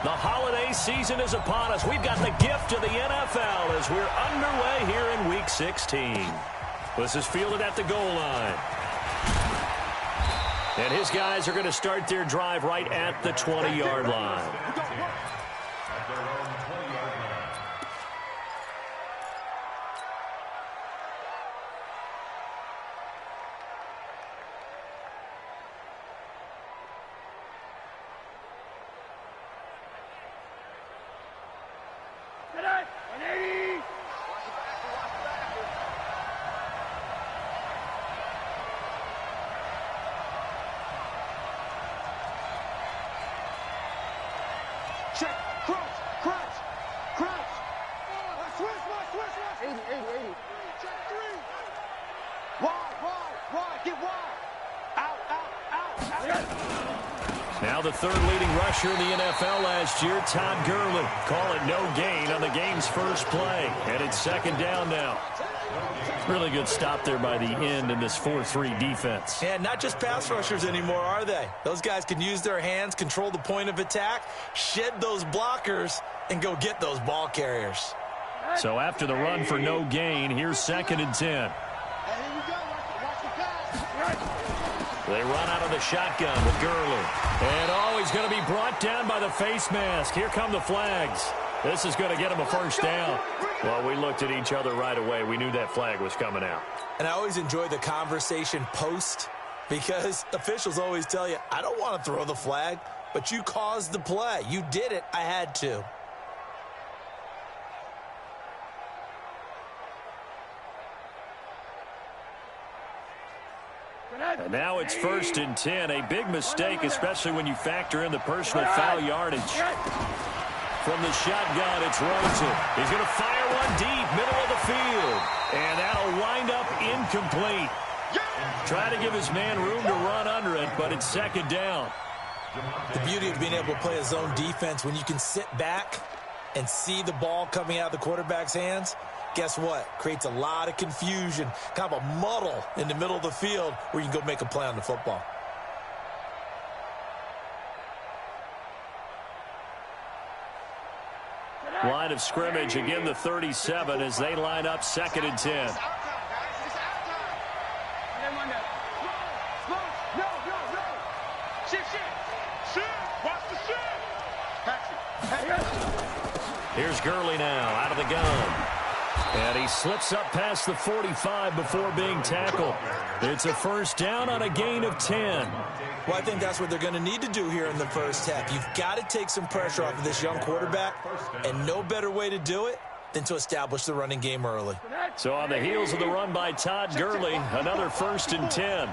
The holiday season is upon us. We've got the gift of the NFL as we're underway here in Week 16. This is fielded at the goal line. And his guys are going to start their drive right at the 20-yard line. Check, crouch. Switch. 80. Check 3. Wide, get wide. Out. Now the third leading rusher in the NFL last year, Todd Gurley. Call it no gain on the game's first play. And it's second down now. Really good stop there by the end in this 4-3 defense. And not just pass rushers anymore, are they? Those guys can use their hands, control the point of attack, shed those blockers, and go get those ball carriers. So after the run for no gain, here's 2nd and 10. They run out of the shotgun with Gurley. And he's going to be brought down by the face mask. Here come the flags. This is going to get him a first down. Well, we looked at each other right away. We knew that flag was coming out. And I always enjoy the conversation post because officials always tell you, I don't want to throw the flag, but you caused the play. You did it. I had to. And now it's 1st and 10. A big mistake, especially when you factor in the personal foul yardage. From the shotgun, it's Rosen. He's going to fire one deep, middle of the field. And that'll wind up incomplete. Try to give his man room to run under it, but it's 2nd down. The beauty of being able to play a zone defense when you can sit back and see the ball coming out of the quarterback's hands, guess what? Creates a lot of confusion, kind of a muddle in the middle of the field where you can go make a play on the football. Line of scrimmage, again the 37 as they line up 2nd and 10. Here's Gurley now out of the gun. And he slips up past the 45 before being tackled. It's a first down on a gain of 10. Well, I think that's what they're going to need to do here in the first half. You've got to take some pressure off of this young quarterback, and no better way to do it than to establish the running game early. So on the heels of the run by Todd Gurley, another 1st and 10.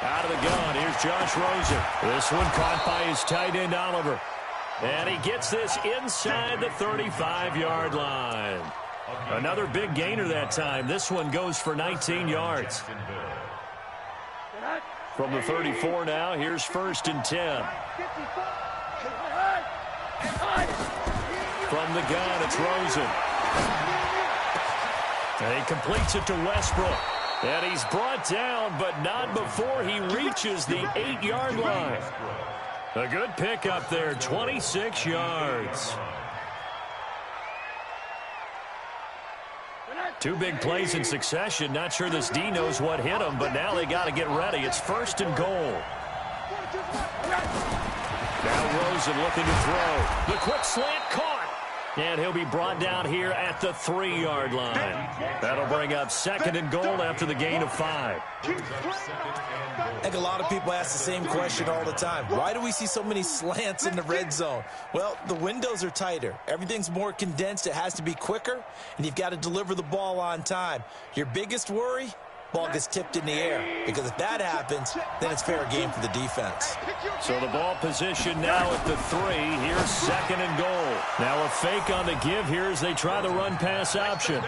Out of the gun, here's Josh Rosen. This one caught by his tight end, Oliver. And he gets this inside the 35-yard line. Another big gainer that time. This one goes for 19 yards. From the 34 now, here's 1st and 10. From the gun, it's Rosen. And he completes it to Westbrook. And he's brought down, but not before he reaches the 8-yard line. A good pickup there, 26 yards. Two big plays in succession. Not sure this D knows what hit him, but now they got to get ready. It's 1st and goal. Now Rosen looking to throw. The quick slant caught. And he'll be brought down here at the 3-yard line. That'll bring up 2nd and goal after the gain of 5. I think a lot of people ask the same question all the time. Why do we see so many slants in the red zone? Well, the windows are tighter. Everything's more condensed. It has to be quicker, and you've got to deliver the ball on time. Your biggest worry? Ball gets tipped in the air, because if that happens, then it's fair game for the defense. So the ball position now at the 3. Here's 2nd and goal. Now a fake on the give here as they try the run-pass option.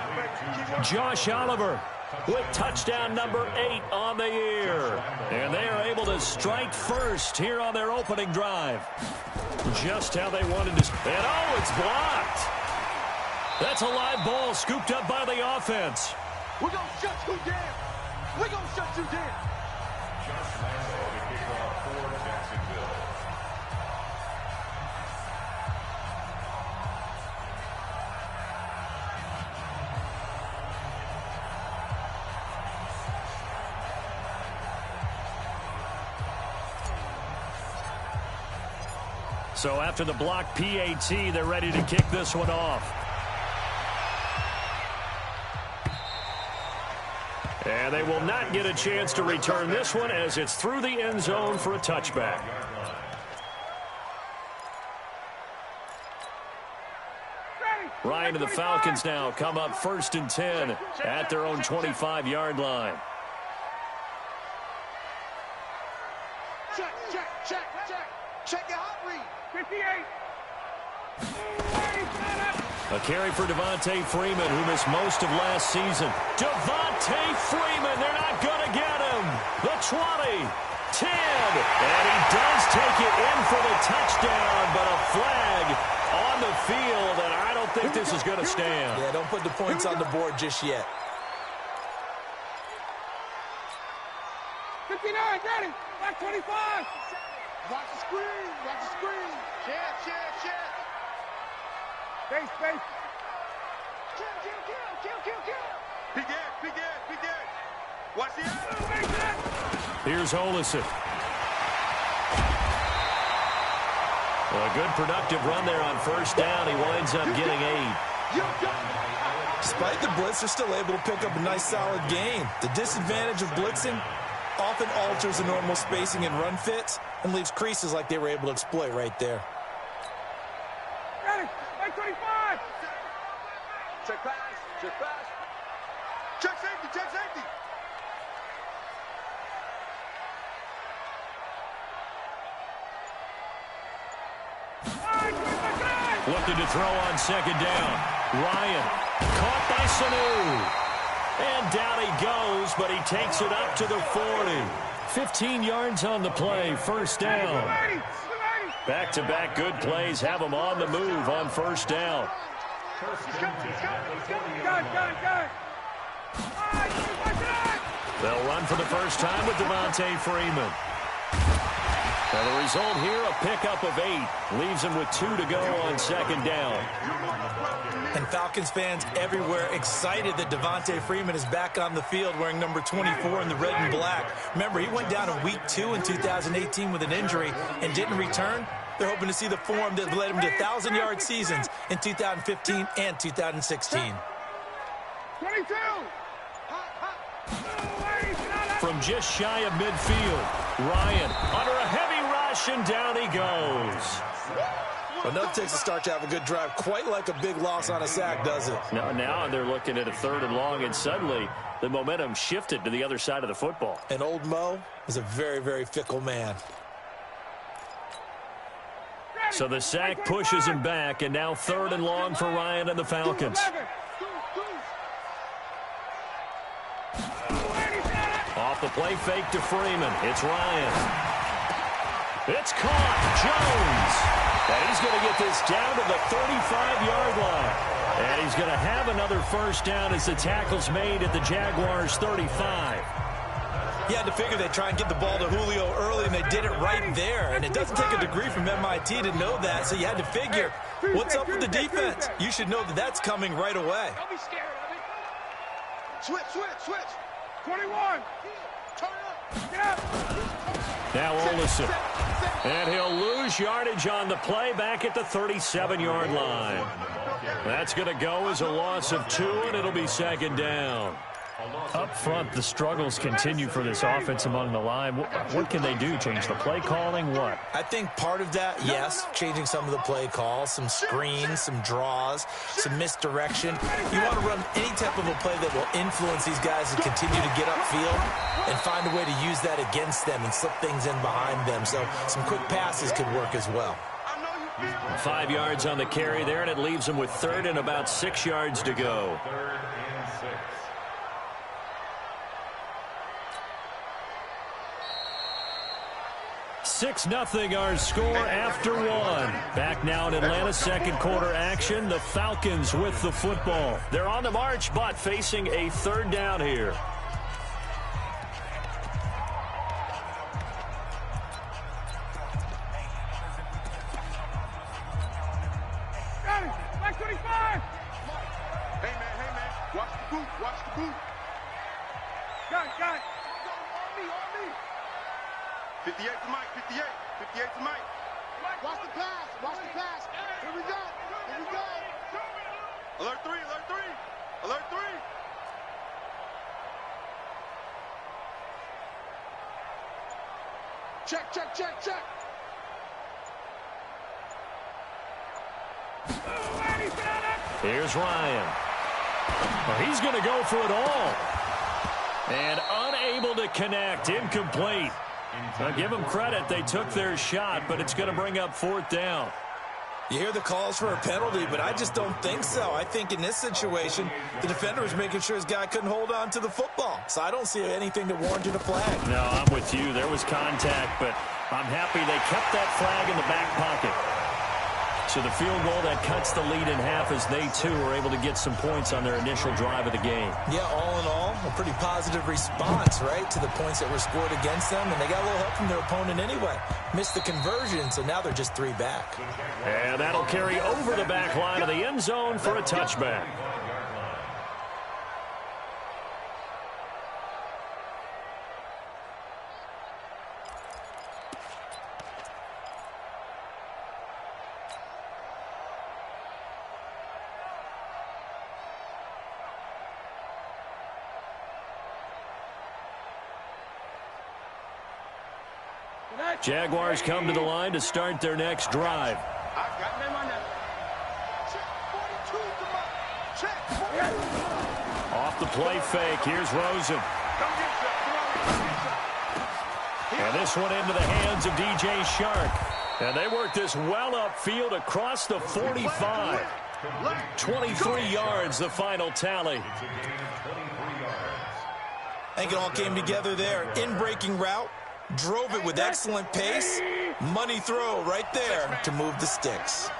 Josh Oliver with touchdown number 8 on the year. And they are able to strike first here on their opening drive. Just how they wanted to. And it's blocked. That's a live ball scooped up by the offense. We're going to shut you down. We're going to shut you down. So after the block PAT, they're ready to kick this one off. And they will not get a chance to return this one as it's through the end zone for a touchback. Ryan and the Falcons now come up 1st and 10 at their own 25-yard line. Check your hot read. 58. A carry for Devontae Freeman, who missed most of last season. Devontae Freeman, they're not going to get him. The 20, 10, and he does take it in for the touchdown, but a flag on the field, and I don't think this is going to stand. Yeah, don't put the points on the board just yet. 59, got him. Back 25. Watch the screen. Watch the screen. Check. Space. Kill. Big Ed. Watch the Here's Olison. Well, a good productive run there on 1st down. He winds up getting 8. Despite the blitz, they're still able to pick up a nice solid gain. The disadvantage of blitzing often alters the normal spacing and run fits and leaves creases like they were able to exploit right there. Got him. Back 25. Check pass. Check safety. Looking to throw on 2nd down. Ryan caught by Sanu. And down he goes, but he takes it up to the 40. 15 yards on the play, 1st down. Back-to-back good plays have them on the move on 1st down. They'll run for the first time with Devontae Freeman. And the result here, a pickup of 8. Leaves him with 2 to go on 2nd down. And Falcons fans everywhere excited that Devontae Freeman is back on the field wearing number 24 in the red and black. Remember, he went down in week 2 in 2018 with an injury and didn't return. They're hoping to see the form that led him to 1,000-yard seasons in 2015 and 2016. 22. From just shy of midfield, Ryan under a heavy rush, and down he goes. Enough takes a start to have a good drive. Quite like a big loss on a sack, does it? Now they're looking at a 3rd and long, and suddenly the momentum shifted to the other side of the football. And old Mo is a very, very fickle man. So the sack pushes him back, and now 3rd and long for Ryan and the Falcons. Off the play fake to Freeman. It's Ryan. It's caught. Jones. And he's going to get this down to the 35-yard line. And he's going to have another 1st down as the tackle's made at the Jaguars' 35. You had to figure they'd try and get the ball to Julio early, and they did it right there. And it doesn't take a degree from MIT to know that, so you had to figure, what's up with the defense? You should know that that's coming right away. Don't be scared of it. Switch. 21. Turn up. Get up. Now Olison. And he'll lose yardage on the play back at the 37-yard line. That's going to go as a loss of 2, and it'll be 2nd down. Up front, the struggles continue for this offense among the line. What can they do? Change the play calling? What? I think part of that, yes, changing some of the play calls, some screens, some draws, some misdirection. You want to run any type of a play that will influence these guys to continue to get upfield and find a way to use that against them and slip things in behind them. So some quick passes could work as well. 5 yards on the carry there, and it leaves them with 3rd and about 6 yards to go. 6-0 our score after 1. Back now in Atlanta, second quarter action. The Falcons with the football. They're on the march, but facing a 3rd down here. Got it. Back 25. Hey, man. Watch the boot. Got it. On me. 58 to Mike. 58 to Mike. Watch the pass. Watch the pass. Here we go. Here we go. Alert 3, alert 3. Alert 3. Check, check, check, check. Here's Ryan. Well, he's going to go for it all. And unable to connect. Incomplete. I'll give them credit. They took their shot, but it's going to bring up 4th down. You hear the calls for a penalty, but I just don't think so. I think in this situation, the defender was making sure his guy couldn't hold on to the football. So I don't see anything to warrant a flag. No, I'm with you. There was contact, but I'm happy they kept that flag in the back pocket. So the field goal that cuts the lead in half as they, too, were able to get some points on their initial drive of the game. Yeah, all in all, a pretty positive response, right, to the points that were scored against them. And they got a little help from their opponent anyway. Missed the conversion, so now they're just 3 back. And that'll carry over the back line of the end zone for a touchback. Jaguars come to the line to start their next drive. I got them on that. Check, 42, come on. Check. Off the play fake, here's Rosen. Don't get shot. And this one into the hands of DJ Shark. And they work this well upfield across the 45. 23 yards, the final tally. I think it all came together there. In-breaking route. Drove it with excellent pace. Money throw right there to move the sticks.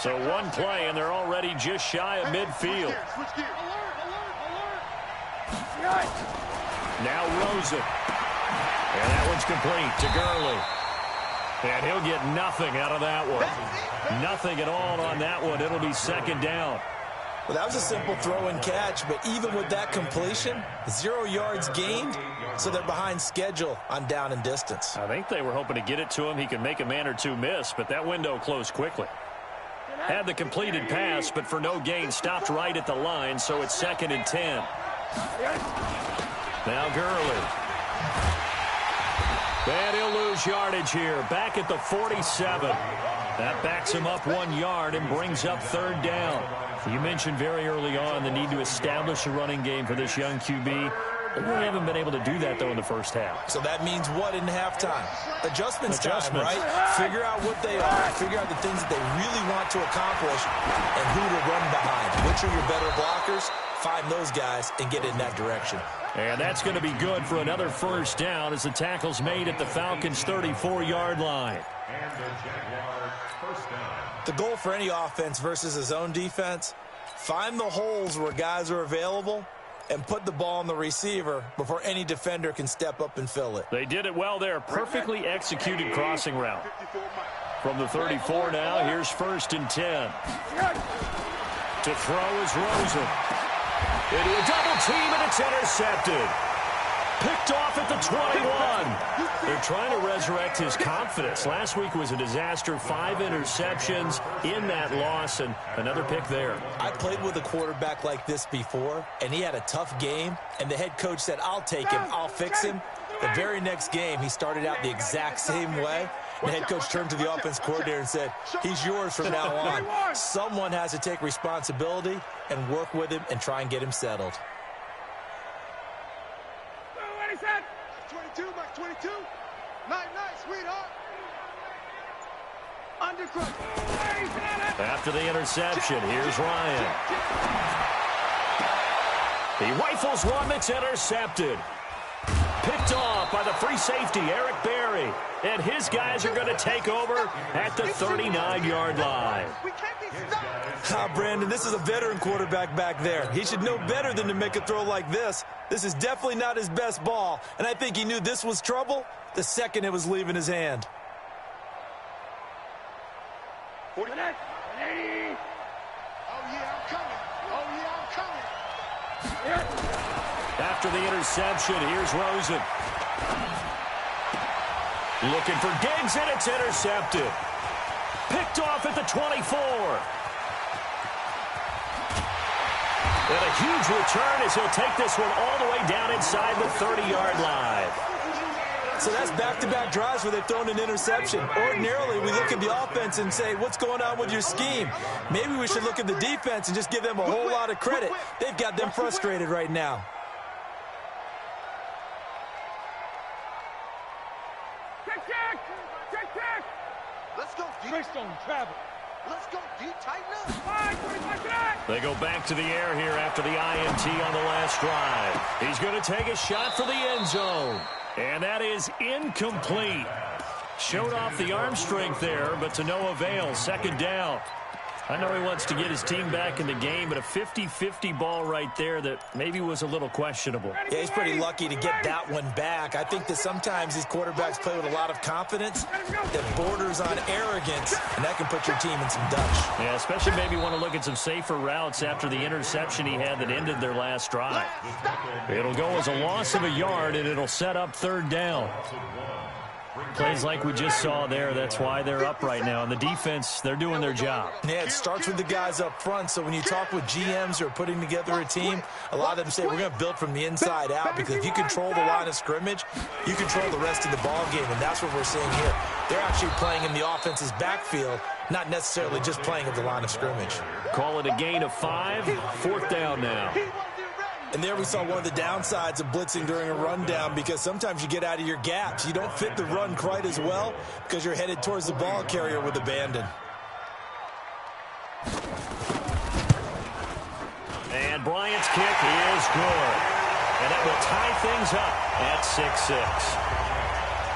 So one play, and they're already just shy of midfield. Now Rosen. And that one's complete to Gurley. And he'll get nothing out of that one. Nothing at all on that one. It'll be 2nd down. Well, that was a simple throw and catch, but even with that completion, 0 yards gained, so they're behind schedule on down and distance. I think they were hoping to get it to him. He could make a man or two miss, but that window closed quickly. Had the completed pass, but for no gain, stopped right at the line, so it's 2nd and 10. Now Gurley. And he'll lose yardage here, back at the 47. That backs him up 1 yard and brings up 3rd down. You mentioned very early on the need to establish a running game for this young QB. They really haven't been able to do that, though, in the first half. So that means what in halftime? Adjustments time, right? Figure out what they are. Figure out the things that they really want to accomplish and who to run behind. Which are your better blockers? Find those guys and get in that direction. And that's going to be good for another 1st down as the tackle's made at the Falcons' 34-yard line. The goal for any offense versus his own defense, find the holes where guys are available and put the ball on the receiver before any defender can step up and fill it. They did it well there. Perfectly executed crossing route. From the 34 now, here's 1st and 10. To throw is Rosen. Into a double team, and it's intercepted. Picked off at the 21. They're trying to resurrect his confidence. Last week was a disaster. 5 interceptions in that loss, and another pick there. I played with a quarterback like this before, and he had a tough game, and the head coach said, I'll take him, I'll fix him. The very next game, he started out the exact same way. The head coach turned to the offense coordinator and said, he's yours from now on. Someone has to take responsibility and work with him and try and get him settled. 22, Mike, 22. Night, sweetheart. Undercrook. After the interception, here's Ryan. He rifles one that's intercepted. Picked off by the free safety, Eric Berry. And his guys are going to take over at the 39-yard line. We can't be stopped. Brandon, this is a veteran quarterback back there. He should know better than to make a throw like this. This is definitely not his best ball, and I think he knew this was trouble the second it was leaving his hand. 40. Oh, yeah, I'm coming. Oh, yeah, I'm coming. After the interception, here's Rosen. Looking for Diggs, and it's intercepted. Picked off at the 24. And a huge return as he'll take this one all the way down inside the 30-yard line. So that's back-to-back drives where they've thrown an interception. Ordinarily, we look at the offense and say, what's going on with your scheme? Maybe we should look at the defense and just give them a whole lot of credit. They've got them frustrated right now. Check. Let's go deep. Greystone, travel. Let's go deep, tighten up. They go back to the air here after the INT on the last drive. He's going to take a shot for the end zone. And that is incomplete. Showed off the arm strength there, but to no avail. Second down. I know he wants to get his team back in the game, but a 50-50 ball right there that maybe was a little questionable. Yeah, he's pretty lucky to get that one back. I think that sometimes these quarterbacks play with a lot of confidence that borders on arrogance, and that can put your team in some dutch. Yeah, especially maybe want to look at some safer routes after the interception he had that ended their last drive. It'll go as a loss of a yard, and it'll set up third down. Plays like we just saw there, that's why they're up right now. And the defense, they're doing their job. Yeah, it starts with the guys up front. So when you talk with GMs who are putting together a team, a lot of them say we're going to build from the inside out, because if you control the line of scrimmage, you control the rest of the ball game, and that's what we're seeing here. They're actually playing in the offense's backfield, not necessarily just playing at the line of scrimmage. Call it a gain of 5, fourth down now. And there we saw one of the downsides of blitzing during a rundown, because sometimes you get out of your gaps. You don't fit the run quite as well because you're headed towards the ball carrier with abandon. And Bryant's kick is good. And that will tie things up at 6-6.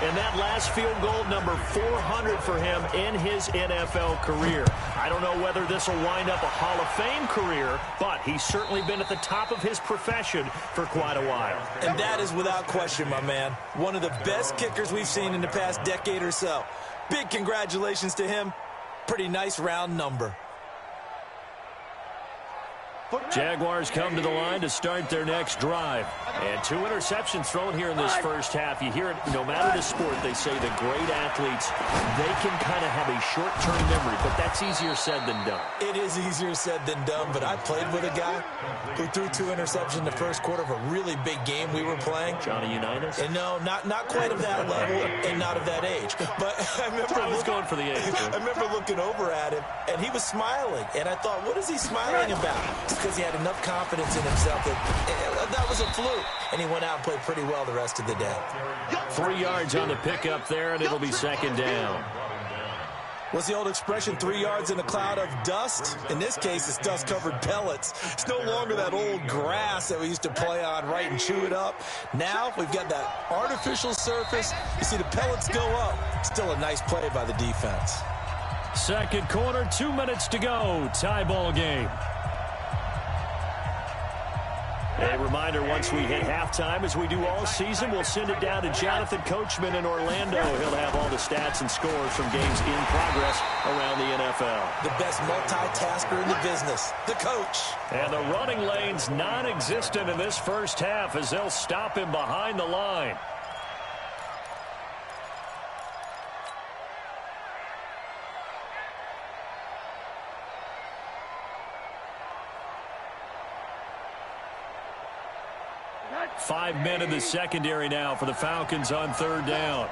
And that last field goal, number 400 for him in his NFL career. I don't know whether this will wind up a Hall of Fame career, but he's certainly been at the top of his profession for quite a while. And that is without question, my man. One of the best kickers we've seen in the past decade or so. Big congratulations to him. Pretty nice round number. Jaguars come to the line to start their next drive. And 2 interceptions thrown here in this first half. You hear it, no matter the sport, they say the great athletes, they can kind of have a short-term memory, but that's easier said than done. It is easier said than done, but I played with a guy who threw 2 interceptions in the first quarter of a really big game we were playing. Johnny Unitas? And no, not quite of that level and not of that age. But I remember going for the age. I remember looking over at him, and he was smiling. And I thought, what is he smiling about? It's because he had enough confidence in himself that was a fluke. And he went out and played pretty well the rest of the day. 3 yards on the pickup there, and it'll be second down. What's the old expression, 3 yards in a cloud of dust? In this case, it's dust-covered pellets. It's no longer that old grass that we used to play on, right, and chew it up. Now we've got that artificial surface. You see the pellets go up. Still a nice play by the defense. Second quarter, 2 minutes to go. Tie ball game. A reminder, once we hit halftime, as we do all season, we'll send it down to Jonathan Coachman in Orlando. He'll have all the stats and scores from games in progress around the NFL. The best multitasker in the business, the coach. And the running lane's non-existent in this first half as they'll stop him behind the line. Five men in the secondary now for the Falcons on third down.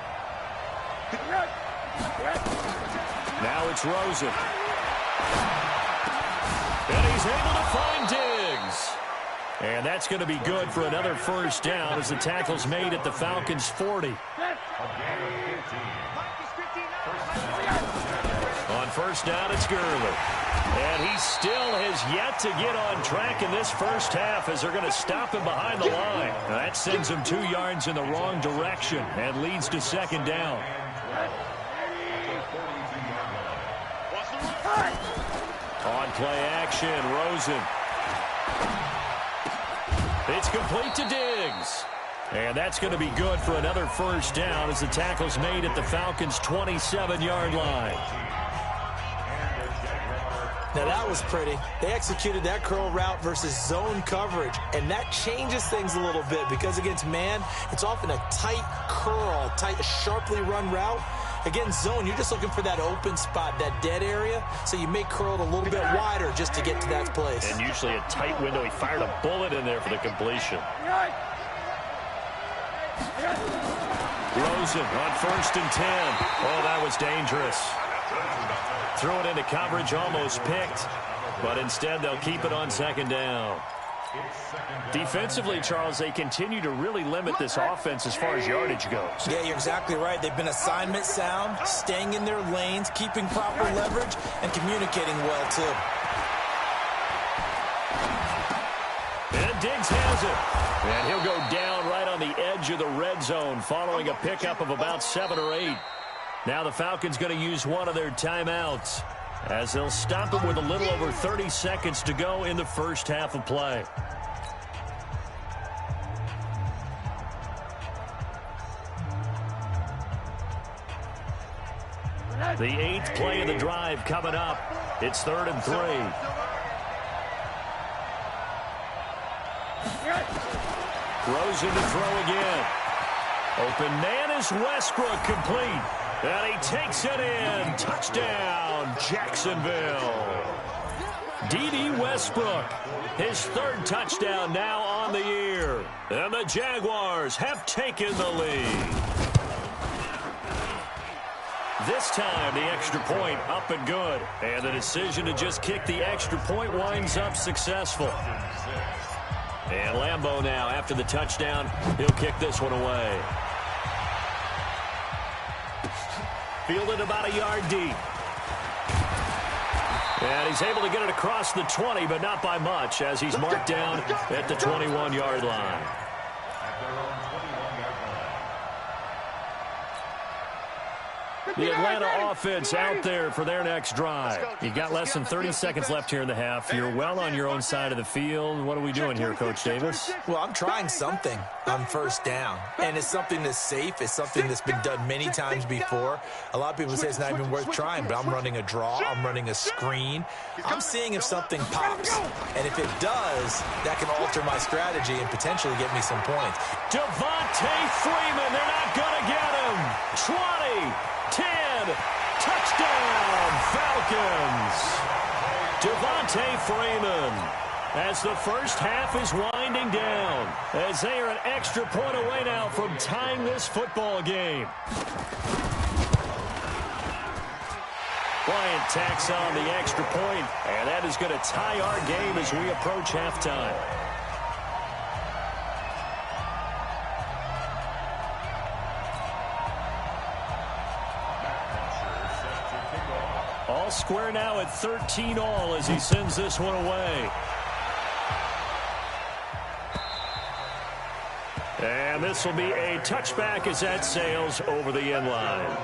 Now it's Rosen. And he's able to find Diggs. And that's going to be good for another first down as the tackle's made at the Falcons' 40. On first down, it's Gurley. And he still has yet to get on track in this first half as they're going to stop him behind the line. Now that sends him 2 yards in the wrong direction and leads to second down. On play action, Rosen. It's complete to Diggs. And that's going to be good for another first down as the tackle's made at the Falcons' 27-yard line. Now that was pretty. They executed that curl route versus zone coverage, and that changes things a little bit because against man, it's often a tight curl, tight, sharply run route. Against zone, you're just looking for that open spot, that dead area, so you may curl it a little bit wider just to get to that place. And usually a tight window. He fired a bullet in there for the completion. Rosen on 1st and 10. Oh, that was dangerous. Threw it into coverage, almost picked, but instead they'll keep it on 2nd down. Defensively, Charles, they continue to really limit this offense as far as yardage goes. Yeah, you're exactly right. They've been assignment sound, staying in their lanes, keeping proper leverage, and communicating well, too. And Diggs has it. And he'll go down right on the edge of the red zone following a pickup of about 7 or 8. Now the Falcons going to use one of their timeouts as they'll stop it with a little over 30 seconds to go in the first half of play. The 8th play of the drive coming up. It's 3rd and 3. Rosen to throw again. Open man is Westbrook, complete. And he takes it in. Touchdown, Jacksonville. D.D. Westbrook, his 3rd touchdown now on the year. And the Jaguars have taken the lead. This time, the extra point up and good. And the decision to just kick the extra point winds up successful. And Lambeau now, after the touchdown, he'll kick this one away. Fielded about a yard deep. And he's able to get it across the 20, but not by much, as he's marked down at the 21-yard line. The Atlanta offense out there for their next drive. You've got less than 30 seconds left here in the half. You're well on your own side of the field. What are we doing here, Coach Davis? Well, I'm trying something on 1st down. And it's something that's safe. It's something that's been done many times before. A lot of people say it's not even worth trying, but I'm running a draw. I'm running a screen. I'm seeing if something pops. And if it does, that can alter my strategy and potentially get me some points. Devontae Freeman, they're not going to get him. 20. 10, touchdown, Falcons. Devontae Freeman, as the first half is winding down, as they are an extra point away now from tying this football game. Bryant tacks on the extra point, and that is going to tie our game as we approach halftime. All square now at 13 all as he sends this one away. And this will be a touchback as that sails over the end line.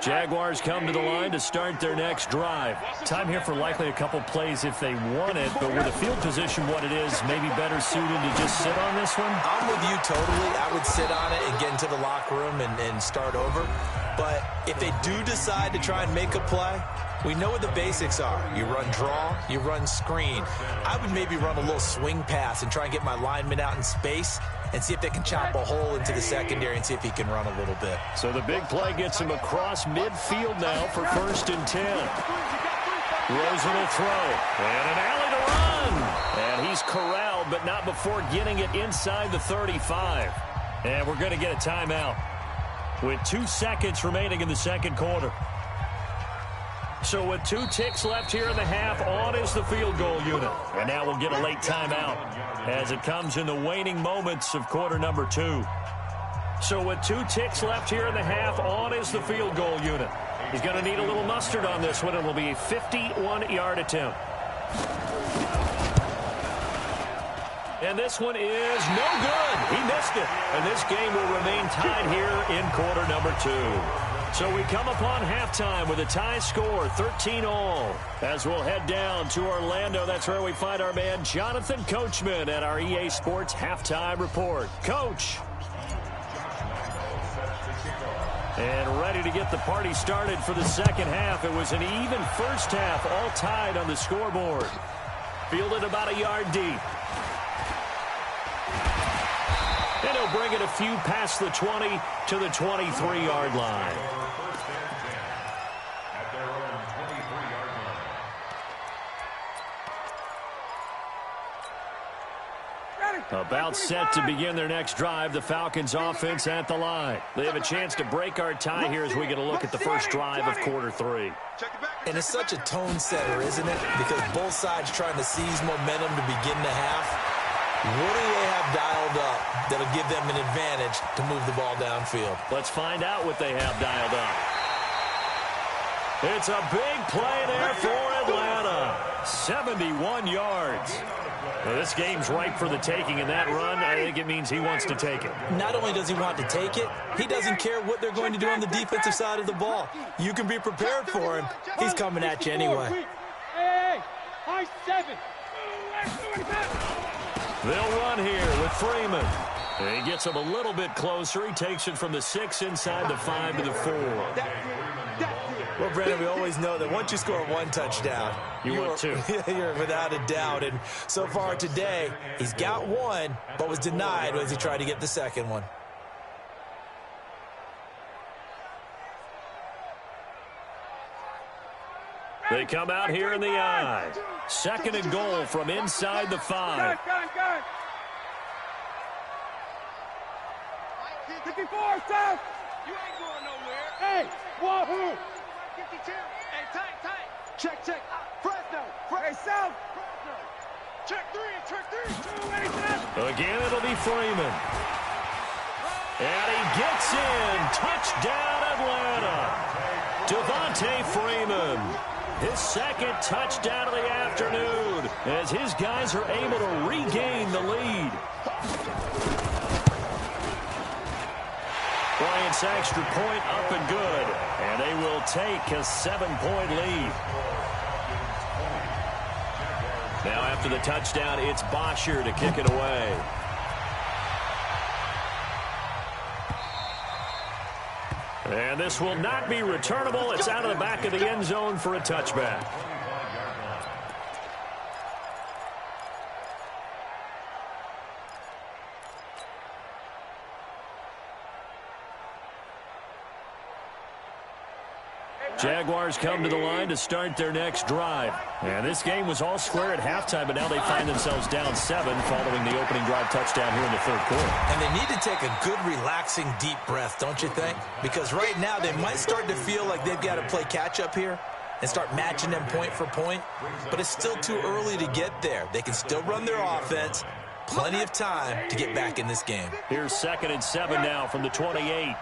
Jaguars come to the line to start their next drive. Time here for likely a couple plays if they want it, but with the field position what it is, maybe better suited to just sit on this one? I'm with you totally. I would sit on it and get into the locker room and start over. But if they do decide to try and make a play, we know what the basics are. You run draw, you run screen. I would maybe run a little swing pass and try and get my lineman out in space and see if they can chop a hole into the secondary and see if he can run a little bit. So the big play gets him across midfield now for 1st and 10. Rosen will throw. And an alley to run. And he's corralled, but not before getting it inside the 35. And we're going to get a timeout with 2 seconds remaining in the second quarter. So with 2 ticks left here in the half, on is the field goal unit. And now we'll get a late timeout as it comes in the waning moments of quarter number 2. So with 2 ticks left here in the half, on is the field goal unit. He's going to need a little mustard on this one. It will be a 51-yard attempt. And this one is no good. He missed it. And this game will remain tied here in quarter number 2. So we come upon halftime with a tie score, 13-all. As we'll head down to Orlando, that's where we find our man Jonathan Coachman at our EA Sports Halftime Report. Coach. And ready to get the party started for the second half. It was an even first half, all tied on the scoreboard. Fielded about a yard deep. And he'll bring it a few past the 20 to the 23-yard line. About set to begin their next drive, the Falcons offense at the line. They have a chance to break our tie here as we get a look at the first drive of quarter 3. And it's such a tone setter, isn't it? Because both sides trying to seize momentum to begin the half. What do they have dialed up that'll give them an advantage to move the ball downfield? Let's find out what they have dialed up. It's a big play there for Atlanta. 71 yards. Well, this game's ripe for the taking, and that run, I think it means he wants to take it. Not only does he want to take it, he doesn't care what they're going to do on the defensive side of the ball. You can be prepared for him. He's coming at you anyway. Hey, high 7. They'll run here with Freeman. And he gets him a little bit closer. He takes it from the 6 inside the 5 to the 4. Well, Brandon, we always know that once you score one touchdown, you're without a doubt. And so far today, he's got one, but was denied as he tried to get the second one. They come out here in the I. Second and goal from inside the 5. 54, South. You ain't going nowhere. Hey, Wahoo. 52. Hey, tight. Check. Fresno. Hey, South. Fresno. Check 3. Again, it'll be Freeman. And he gets in. Touchdown, Atlanta. Devontae Freeman. His second touchdown of the afternoon as his guys are able to regain the lead. Bryant's extra point up and good. And they will take a 7-point lead. Now after the touchdown, it's Bosher to kick it away. And this will not be returnable. It's out of the back of the end zone for a touchback. Jaguars come to the line to start their next drive. And this game was all square at halftime, but now they find themselves down 7 following the opening drive touchdown here in the third quarter. And they need to take a good, relaxing, deep breath, don't you think? Because right now they might start to feel like they've got to play catch-up here and start matching them point for point. But it's still too early to get there. They can still run their offense. Plenty of time to get back in this game. Here's 2nd and 7 now from the 28.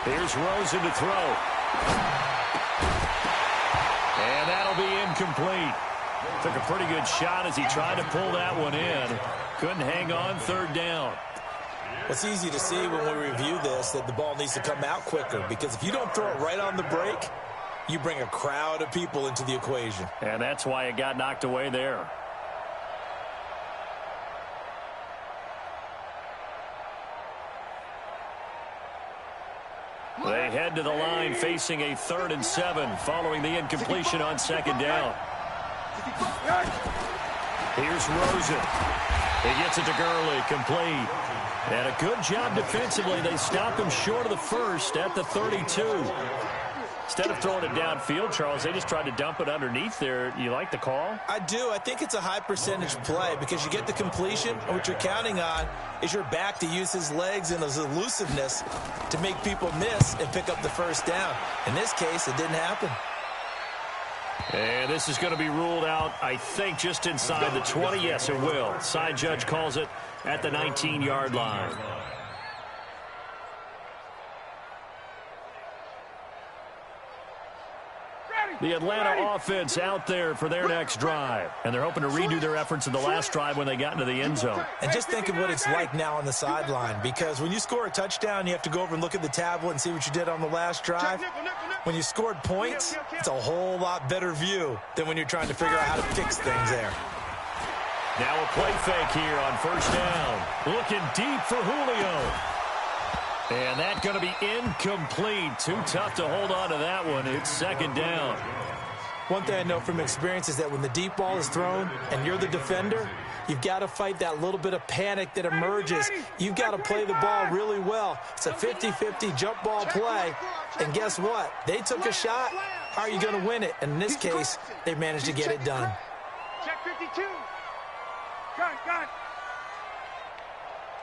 Here's Rosen to throw. And that'll be incomplete. Took a pretty good shot as he tried to pull that one in. Couldn't hang on, 3rd down. It's easy to see when we review this that the ball needs to come out quicker, because if you don't throw it right on the break, you bring a crowd of people into the equation. And that's why it got knocked away there. They head to the line facing a 3rd and 7 following the incompletion on 2nd down. Here's Rosen. He gets it to Gurley, complete. And a good job defensively. They stop him short of the first at the 32. Instead of throwing it downfield, Charles, they just tried to dump it underneath there. You like the call? I do. I think it's a high percentage play because you get the completion, and what you're counting on is your back to use his legs and his elusiveness to make people miss and pick up the first down. In this case, it didn't happen. And this is going to be ruled out, I think, just inside the 20. Yes, it will. Side judge calls it at the 19-yard line. The Atlanta offense out there for their next drive. And they're hoping to redo their efforts in the last drive when they got into the end zone. And just think of what it's like now on the sideline, because when you score a touchdown, you have to go over and look at the tablet and see what you did on the last drive. When you scored points, it's a whole lot better view than when you're trying to figure out how to fix things there. Now a play fake here on 1st down. Looking deep for Julio. And that's going to be incomplete. Too tough to hold on to that one. It's second down. One thing I know from experience is that when the deep ball is thrown and you're the defender, you've got to fight that little bit of panic that emerges. You've got to play the ball really well. It's a 50-50 jump ball play. And guess what? They took a shot. How are you going to win it? And in this case, they managed to get it done. Check 52. Got.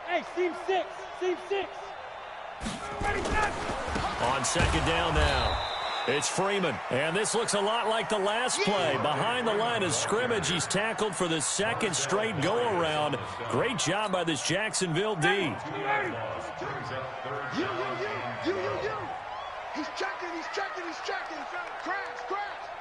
Hey, seam 6. Seam 6. Ready, set. On second down now. It's Freeman, and this looks a lot like the last play. Behind the line of scrimmage, he's tackled for the second straight go-around. Great job by this Jacksonville D. You. He's checking. Crash.